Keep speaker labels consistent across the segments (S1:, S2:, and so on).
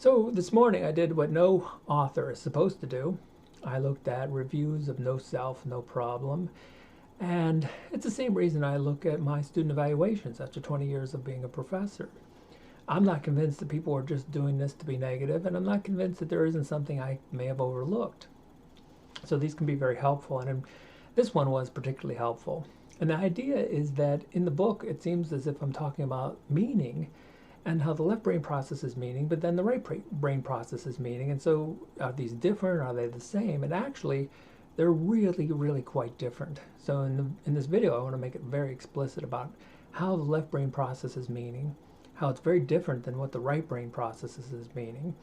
S1: So this morning I did what no author is supposed to do. I looked at reviews of No Self, No Problem, and it's the same reason I look at my student evaluations after 20 years of being a professor. I'm not convinced that people are just doing this to be negative, and I'm not convinced that there isn't something I may have overlooked. So these can be very helpful, and this one was particularly helpful. And the idea is that in the book, it seems as if I'm talking about meaning and how the left brain processes meaning, but then the right brain processes meaning. And so are these different? Are they the same? And actually, they're really, really quite different. So in this video, I want to make it very explicit about how the left brain processes meaning, how it's very different than what the right brain processes as meaning,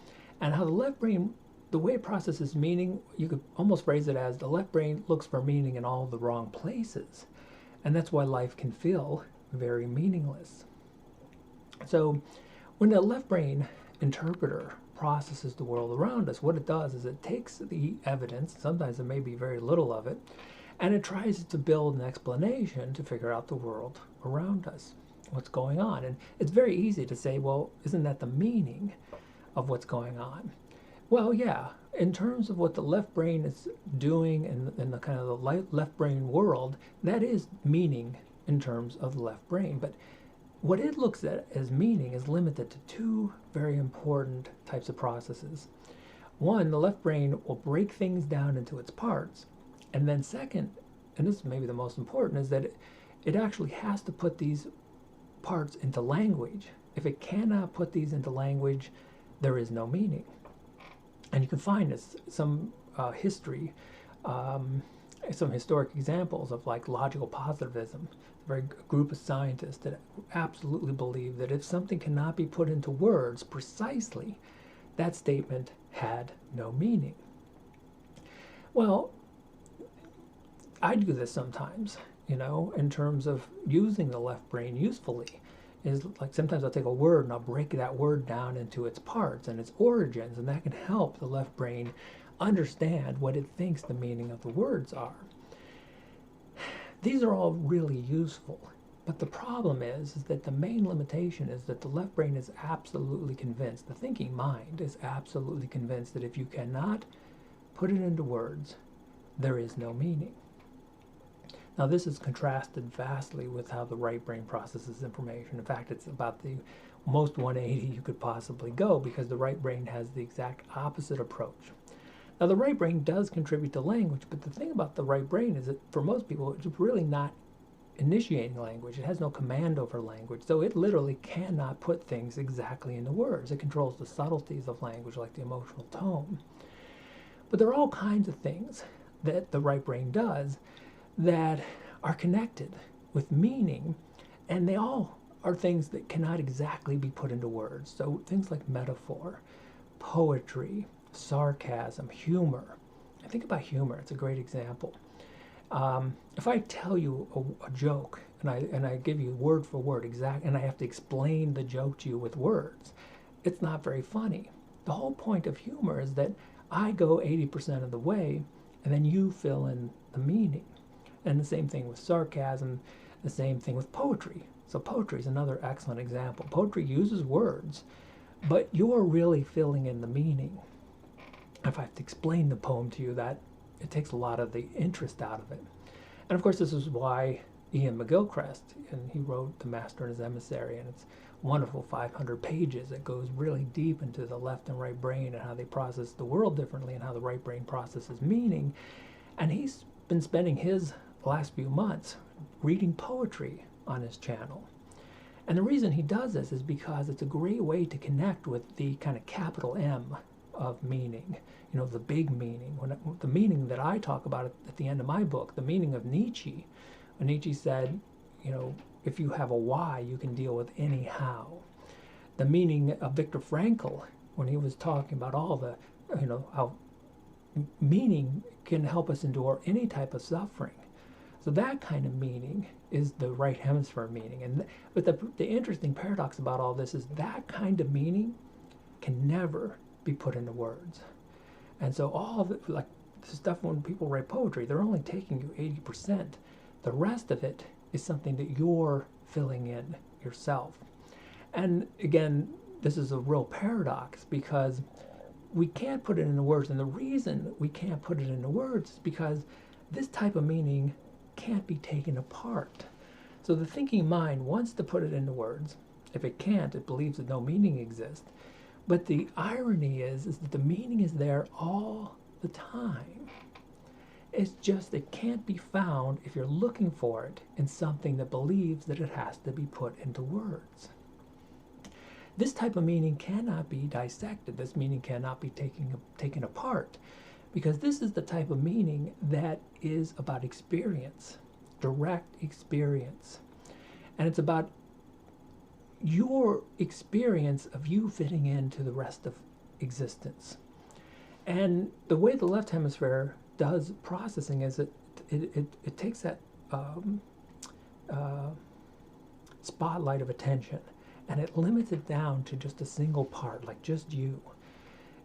S1: and how the left brain, the way it processes meaning, you could almost phrase it as the left brain looks for meaning in all the wrong places. And that's why life can feel very meaningless. So when the left brain interpreter processes the world around us, what it does is it takes the evidence, sometimes there may be very little of it, and it tries to build an explanation to figure out the world around us, what's going on. And it's very easy to say, well, isn't that the meaning of what's going on? Well, yeah, in terms of what the left brain is doing in the kind of the left brain world, that is meaning in terms of the left brain. But what it looks at as meaning is limited to two very important types of processes. One, the left brain will break things down into its parts. And then second, and this is maybe the most important, is that it actually has to put these parts into language. If it cannot put these into language, there is no meaning. And you can find this, some historic examples of like logical positivism. A group of scientists that absolutely believe that if something cannot be put into words precisely, that statement had no meaning. Well, I do this sometimes, in terms of using the left brain usefully. Is like sometimes I'll take a word and I'll break that word down into its parts and its origins, and that can help the left brain understand what it thinks the meaning of the words are. These are all really useful, but the problem is that the main limitation is that the left brain is absolutely convinced, the thinking mind is absolutely convinced that if you cannot put it into words, there is no meaning. Now this is contrasted vastly with how the right brain processes information. In fact, it's about the most 180 you could possibly go, because the right brain has the exact opposite approach. Now the right brain does contribute to language, but the thing about the right brain is that for most people it's really not initiating language. It has no command over language, so it literally cannot put things exactly into words. It controls the subtleties of language, like the emotional tone. But there are all kinds of things that the right brain does that are connected with meaning, and they all are things that cannot exactly be put into words. So things like metaphor, poetry, sarcasm, humor. I think about humor, it's a great example. If I tell you a joke and I give you word for word exact, and I have to explain the joke to you with words, it's not very funny. The whole point of humor is that I go 80% of the way and then you fill in the meaning. And the same thing with sarcasm, the same thing with poetry. So poetry is another excellent example. Poetry uses words, but you're really filling in the meaning. If I have to explain the poem to you, that it takes a lot of the interest out of it. And of course, this is why Ian McGilchrist, and he wrote The Master and His Emissary, and it's wonderful 500 pages. It goes really deep into the left and right brain and how they process the world differently and how the right brain processes meaning. And he's been spending his last few months reading poetry on his channel. And the reason he does this is because it's a great way to connect with the kind of capital M of meaning, the big meaning. The meaning that I talk about at the end of my book, the meaning of Nietzsche. When Nietzsche said, if you have a why, you can deal with any how. The meaning of Viktor Frankl, when he was talking about all the, how meaning can help us endure any type of suffering. So that kind of meaning is the right hemisphere meaning. But the interesting paradox about all this is that kind of meaning can never be put into words. And so all of it, like the stuff when people write poetry, they're only taking you 80%. The rest of it is something that you're filling in yourself. And again, this is a real paradox because we can't put it into words. And the reason we can't put it into words is because this type of meaning can't be taken apart. So the thinking mind wants to put it into words. If it can't, it believes that no meaning exists. But the irony is that the meaning is there all the time. It's just it can't be found if you're looking for it in something that believes that it has to be put into words. This type of meaning cannot be dissected. This meaning cannot be taken apart because this is the type of meaning that is about experience, direct experience. And it's about your experience of you fitting into the rest of existence. And the way the left hemisphere does processing is it takes that spotlight of attention and it limits it down to just a single part, like just you.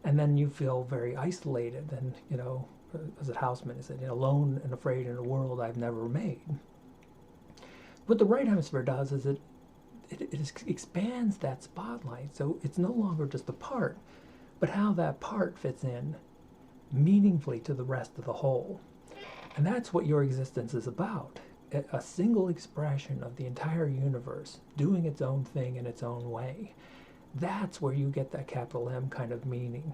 S1: And then you feel very isolated and, you know, as a Houseman said, alone and afraid in a world I've never made. What the right hemisphere does is it expands that spotlight, so it's no longer just a part, but how that part fits in meaningfully to the rest of the whole. And that's what your existence is about. A single expression of the entire universe doing its own thing in its own way. That's where you get that capital M kind of meaning.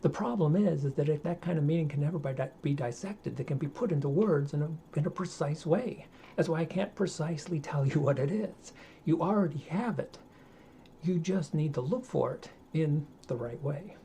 S1: The problem is that that kind of meaning can never be dissected. It can be put into words in a precise way. That's why I can't precisely tell you what it is. You already have it. You just need to look for it in the right way.